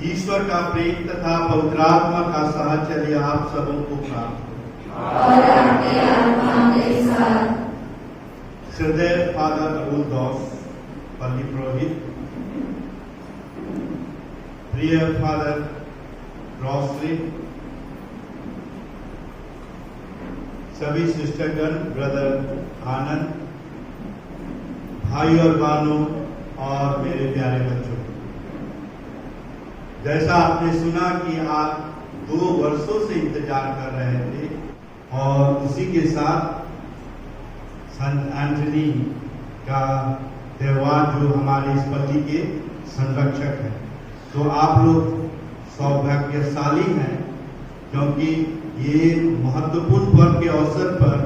ईश्वर का प्रेम तथा पवित्र आत्मा का साहचर्य आप सबों को प्राप्त हो और आपकी आत्मा के साथ। श्रद्धेय फादर अरुल दास पल्ली पुरोहित, प्रिय फादर रोसरी, सभी सिस्टरगण, ब्रदर आनंद, भाई और बहनों और मेरे प्यारे बच्चों, जैसा आपने सुना कि आप 2 वर्षों से इंतजार कर रहे थे और उसी के साथ संत एंथनी का त्योहार जो हमारे इस पति के संरक्षक हैं, तो आप लोग सौभाग्यशाली हैं क्योंकि ये महत्वपूर्ण पर्व के अवसर पर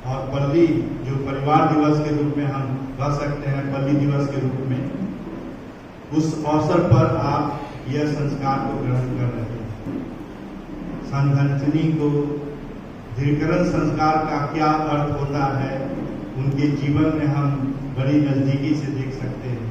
और पल्ली जो परिवार दिवस के रूप में हम कह सकते हैं, पल्ली दिवस के रूप में, उस अवसर पर आप यह संस्कार को ग्रहण कर रहे हैं। संत एंथनी को दीर्घकरण संस्कार का क्या अर्थ होता है, उनके जीवन में हम बड़ी नजदीकी से देख सकते हैं।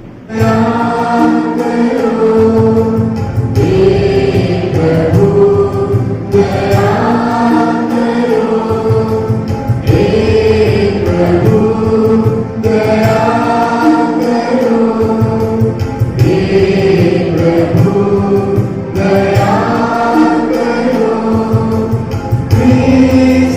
Please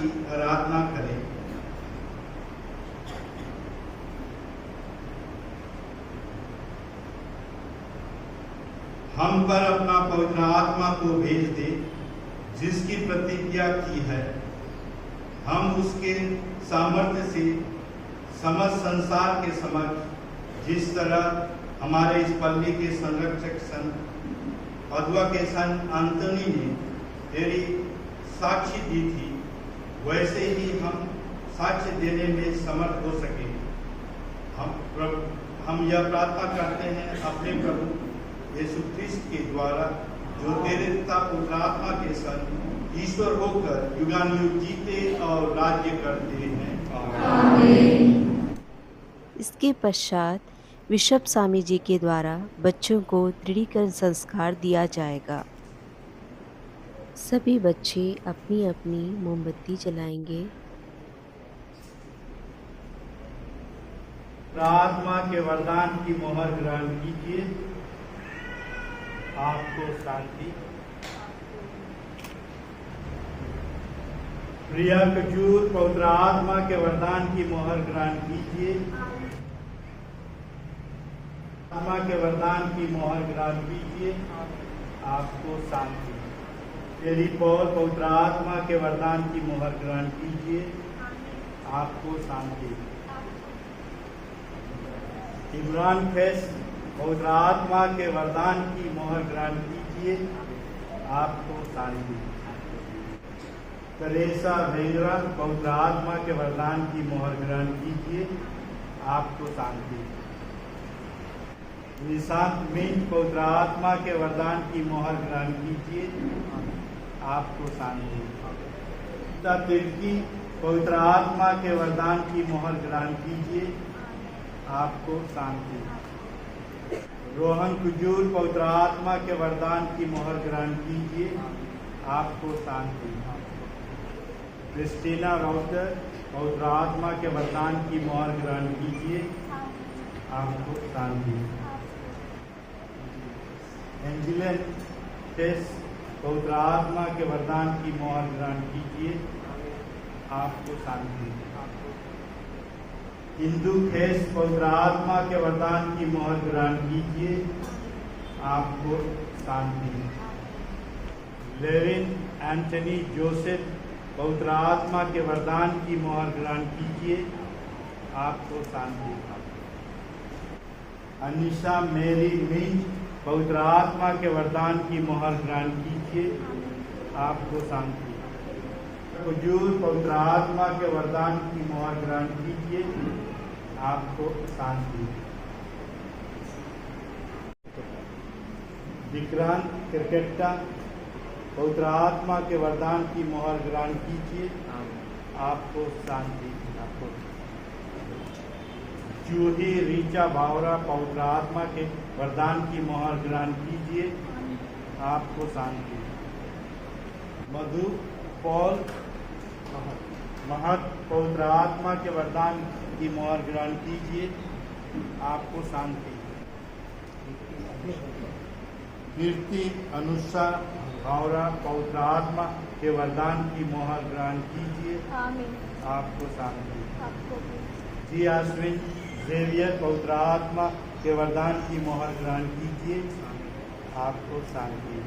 की आराधना करें। हम पर अपना पवित्र आत्मा को भेज दे, जिसकी प्रतिज्ञा की है। हम उसके सामर्थ्य से समस्त संसार के समक्ष, जिस तरह हमारे इस पल्ली के संरक्षक संत पदुआ के संत एंथनी ने तेरी साक्षी दी थी, वैसे ही हम साक्ष्य देने में समर्थ हो सके। हम यह प्रार्थना करते हैं अपने प्रभु यीशु ख्रिस्त के द्वारा, जो तेरे पिता पुत्र आत्मा के संग ईश्वर होकर युगानुयुग जीते और राज्य करते हैं। आमीन। इसके पश्चात बिशप स्वामी जी के द्वारा बच्चों को दृढ़ीकरण संस्कार दिया जाएगा। सभी बच्चे अपनी अपनी मोमबत्ती जलाएंगे। आत्मा के वरदान की मोहर ग्रहण कीजिए। आपको शांति। प्रिय खजूर पवित्र आत्मा के वरदान की मोहर ग्रहण कीजिए। आत्मा के वरदान की मोहर ग्रहण कीजिए। आपको शांति। यदि पौल पवित्र आत्मा के वरदान की मोहर ग्रहण कीजिए। आपको शांति। इमरान फैस पवित्र आत्मा के वरदान की मोहर ग्रहण कीजिए। आपको शांति। कलेसा भेजरा पवित्र आत्मा के वरदान की मोहर ग्रहण कीजिए। आपको शांति। निशांत मिंज पवित्र आत्मा के वरदान की मोहर ग्रहण कीजिए। आपको शांति। तिर्की पवित्र आत्मा के वरदान की मोहर ग्रहण कीजिए। आपको शांति। रोहन कुजूर पवित्र आत्मा के वरदान की मोहर ग्रहण कीजिए। आपको शांति। क्रिस्टीना राउटर पवित्र आत्मा के वरदान की मोहर ग्रहण कीजिए। आपको शांति। एंजिलन टेस पवित्र आत्मा के वरदान की मोहर ग्रहण कीजिए। आपको शांति। हिंदू खेस पवित्र आत्मा के वरदान की मोहर ग्रहण कीजिए। आपको शांति। लेविन एंथनी जोसेफ पवित्र आत्मा के वरदान की मोहर ग्रहण कीजिए। आपको शांति। अनिशा मेरी मिंज पवित्र आत्मा के वरदान की मोहर ग्रहण कीजिए। आपको शांति। हुजूर पवित्र आत्मा के वरदान की मोहर ग्रहण कीजिए। आपको शांति। विक्रांत क्रिकेटा पवित्र आत्मा के वरदान की मोहर ग्रहण कीजिए। आपको शांति। जूही रीचा बावरा पवित्र आत्मा के वरदान की मोहर ग्रहण कीजिए। आपको शांति। मधु पॉल महत पवित्र आत्मा के वरदान की मोहर ग्रहण कीजिए। आपको शांति। कीर्ति अनुषा भावरा पवित्र आत्मा के वरदान की मोहर ग्रहण कीजिए। आपको शांति। जी अश्विन जेवियर पवित्र आत्मा के वरदान की मोहर ग्रहण कीजिए। आपको शांति।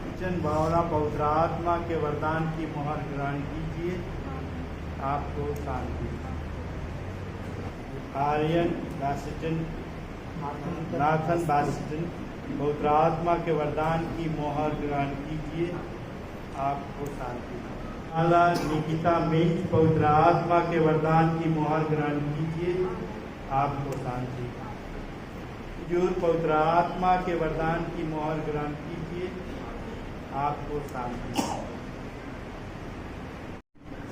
किचन भावना पवित्र आत्मा के वरदान की मोहर ग्रहण कीजिए। आपको शांति। आर्यन बासिटन नाथन बासिटन पवित्र आत्मा के वरदान की मोहर ग्रहण कीजिए। आपको शांति। आला निकिता मिंज पवित्र आत्मा के वरदान की मोहर ग्रहण कीजिए। आपको शांति। जूर पवित्र आत्मा के वरदान की मोहर ग्रहण कीजिए। आपको शांति।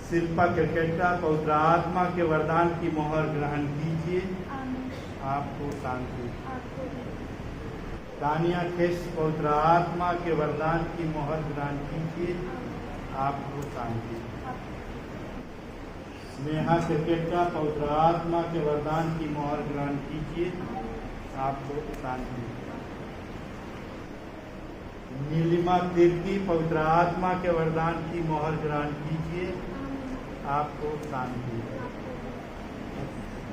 शिल्पा क्रिकेटा पवित्र आत्मा के वरदान की मोहर ग्रहण कीजिए। आपको शांति। तानिया खेस पवित्र आत्मा के वरदान की मोहर ग्रहण कीजिए। आपको शांति। स्नेहा क्रिकेटा पवित्र आत्मा के वरदान की मोहर ग्रहण कीजिए। आपको शांति। नीलिमा तिर्की पवित्र आत्मा के वरदान की मोहर ग्रहण कीजिए, आपको शांति।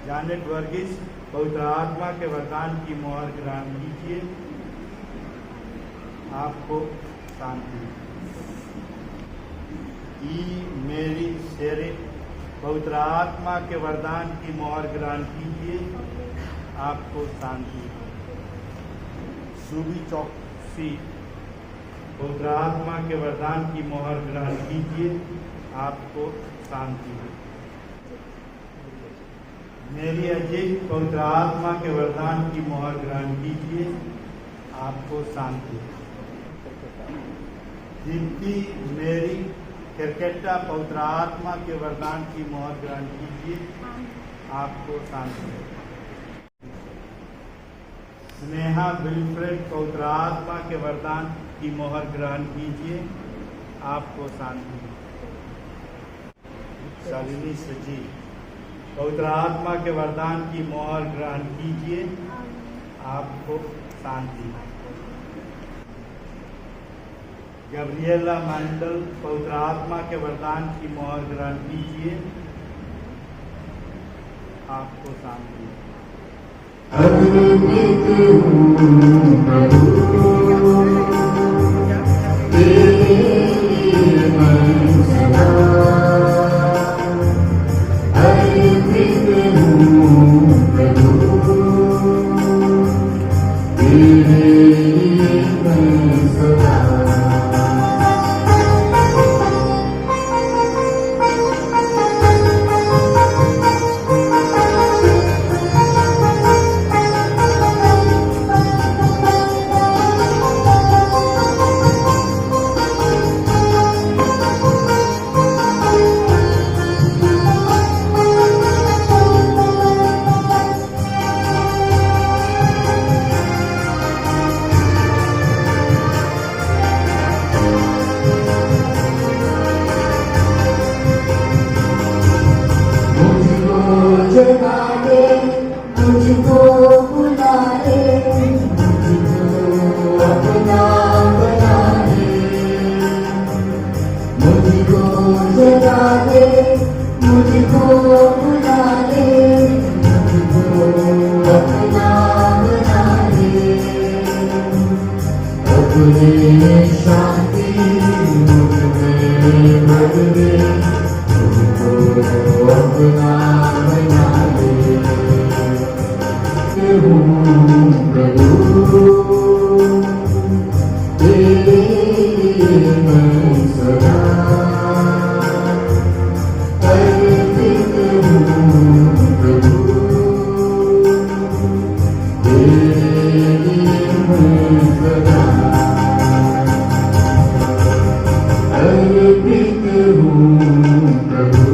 जानेट वर्गीस पवित्र आत्मा के वरदान की मोहर ग्रहण कीजिए, आपको शांति। ई मेरी शेरिफ पवित्र आत्मा के वरदान की मोहर ग्रहण कीजिए, आपको शांति। सुबी चौकसी पवित्र आत्मा के वरदान की मोहर ग्रहण कीजिए, आपको शांति। मेरी अजीत पवित्र आत्मा के वरदान की मोहर ग्रहण कीजिए, आपको शांति। दीप्ति मेरी क्रिकेटा पवित्र आत्मा के वरदान की मोहर ग्रहण कीजिए, आपको शांति। स्नेहा विल्फ्रेड पवित्र आत्मा के वरदान की मोहर ग्रहण कीजिए, आपको शांति। शालिनी सजी पवित्र आत्मा के वरदान की मोहर ग्रहण कीजिए, आपको शांति। गब्रिएला मंडल पवित्र आत्मा के वरदान की मोहर ग्रहण कीजिए, आपको शांति। मुझको बुला ले, मुझको अपना बना ले, मुझको जगा दे, मुझको बुला ले, मुझको अपना बना ले। अपनी शांति मुझमें भर दे, मुझको अपना बना ले। प्रभु तेरे मैं सदा अर्पित हूँ। प्रभु तेरे मैं सदा अर्पित हूँ। प्रभु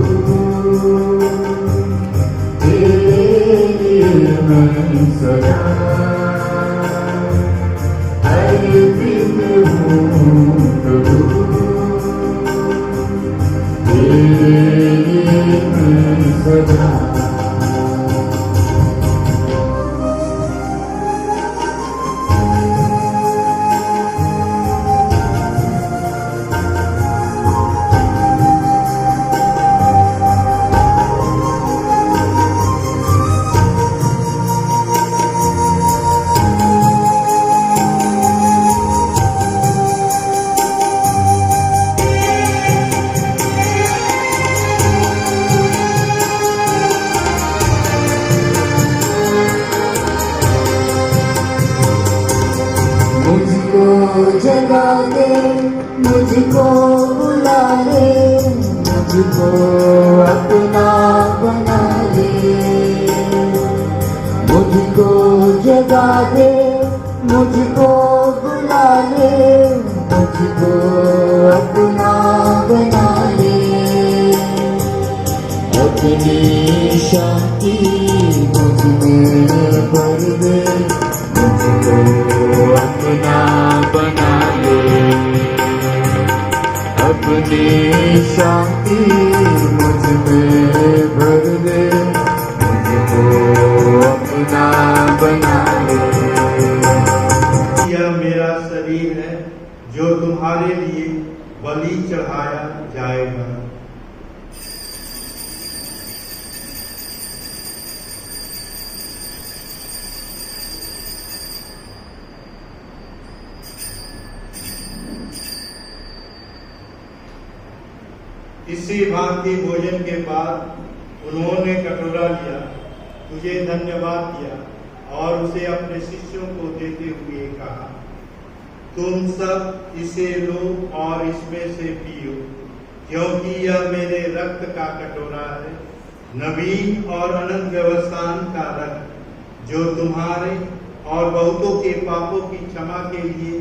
मैं सदा अर्पित हूँ। प्रभु तेरे मैं सदा। जगा दे, मुझको बुला ले, मुझको अपना बना ले। मुझको जगा दे, मुझको बुला ले, मुझको अपना बना ले। अपनी शांति मुझमें भर दे, मुझको अपना बना ले। अपनी शांति मुझमें भर दे, मुझको अपना बना ले। यह मेरा शरीर है तुम्हारे लिए बलि चढ़ाया जाएगा। इसी भांति भोजन के बाद उन्होंने कटोरा लिया, तुझे धन्यवाद दिया और उसे अपने शिष्यों को देते हुए कहा, तुम सब इसे लो और इसमें से पियो, क्योंकि यह मेरे रक्त का कटोरा है, नवीन और अनंत व्यवस्थान का रक्त, जो तुम्हारे और बहुतों के पापों की क्षमा के लिए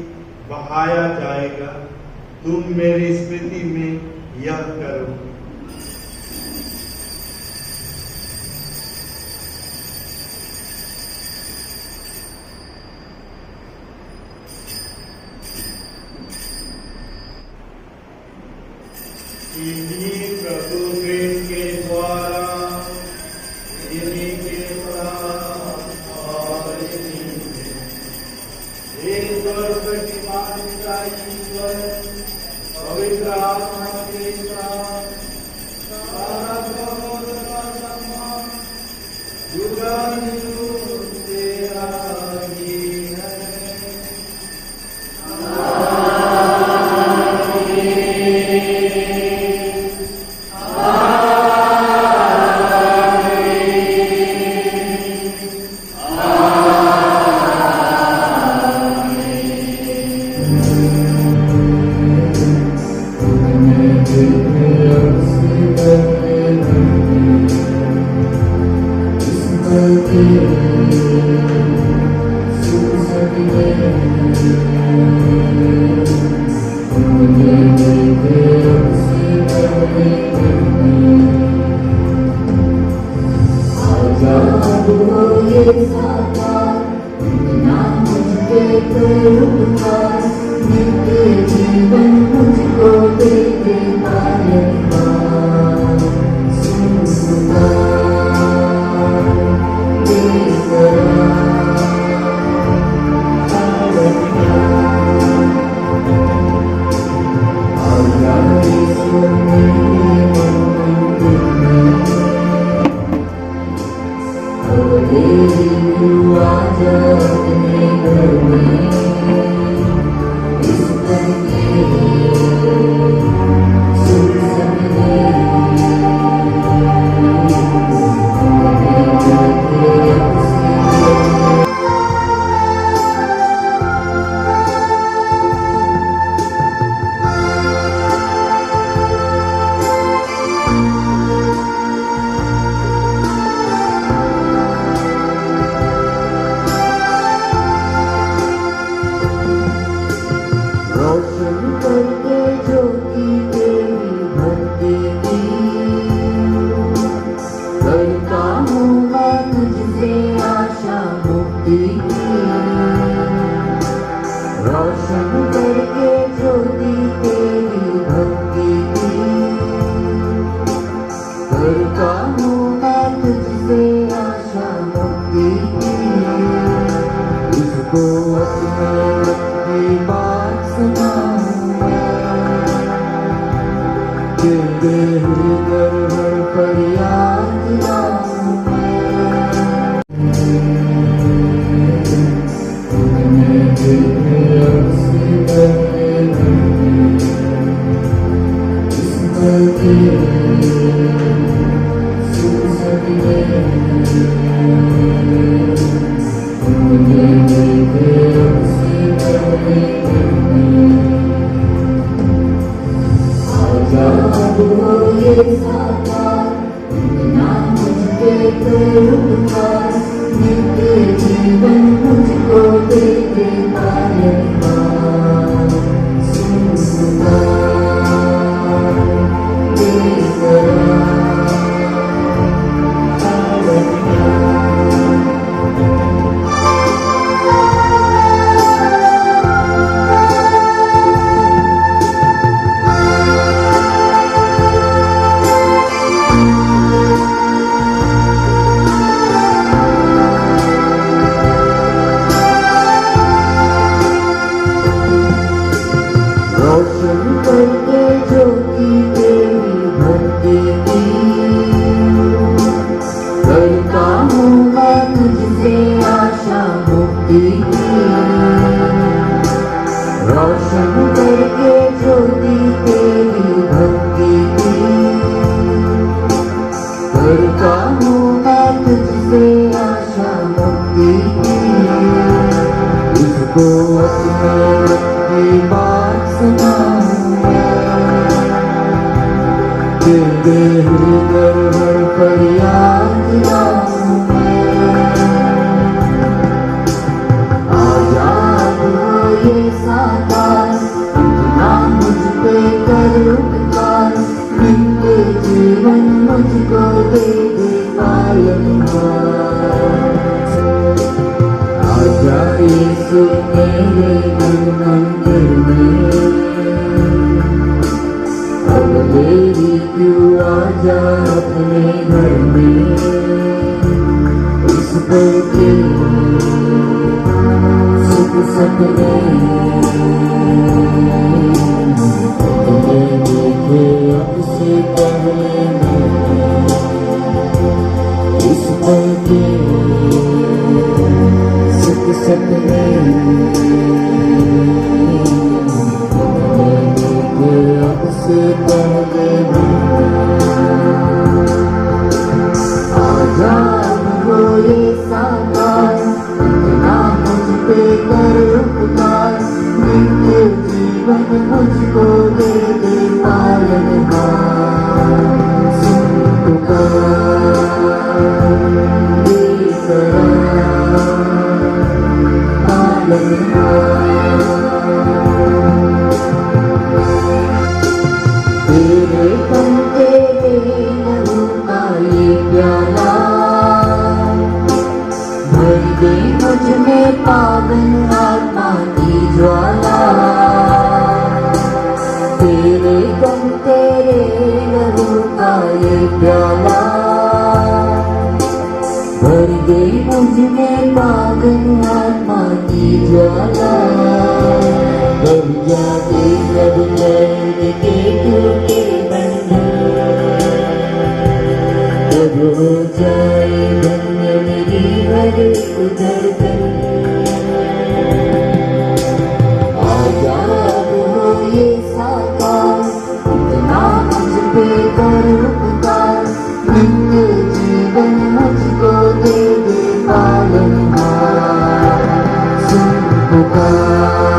बहाया जाएगा। तुम मेरी स्मृति में यह करो। इन्हीं प्रभु कृष्ण के द्वारा, इन्हीं के साथ और इन्हीं में एक स्वर्ग की मान्यता ईश्वर पवित्र आत्मा के साथ सारा गौरव का सम्मान युगानुयुग तेरा ही है। कर हर फरियाद लाऊं मैं। आजाद हो ये साकार, इतना मुझ पे कर उपकार, मिलके जीवन मुझको दे दे पालनहार। आजा यीशु मेरे घर मंदिर में, अब मेरी क्यों आजा अपने घर में। इस पल के सुख सपने तुम्हें देखे अब से पहले मैं। इस पल के सुख सपने तुम्हें देखे अब से पहले मैं। आजाद हो ये साकार, इतना मुझ पे कर उपकार, मिलके जीवन मुझको दे दे पालनहार। सुन पुकार बेकरार पालनहार। तेरे कम तेरे लहू का ये प्याला, भर दे मुझ में पावन आत्मा की ज्वाला। तेरे गम तेरे लहू का ये प्याला, भर दे मुझ में पावन आत्मा की ज्वाला। भर जाते सब दर्द के टूटे बंधन, जब हो जाए धन्य मेरी हर एक धड़कन। आजाद हो ये साकार, इतना मुझ पे कर उपकार, मिलके जीवन मुझको दे दे पालनहार। सुन पुकार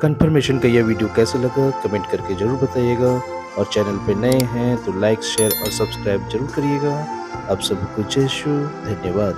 कंफर्मेशन का यह वीडियो कैसे लगा कमेंट करके ज़रूर बताइएगा, और चैनल पे नए हैं तो लाइक शेयर और सब्सक्राइब जरूर करिएगा। आप सबको जय यीशु, धन्यवाद।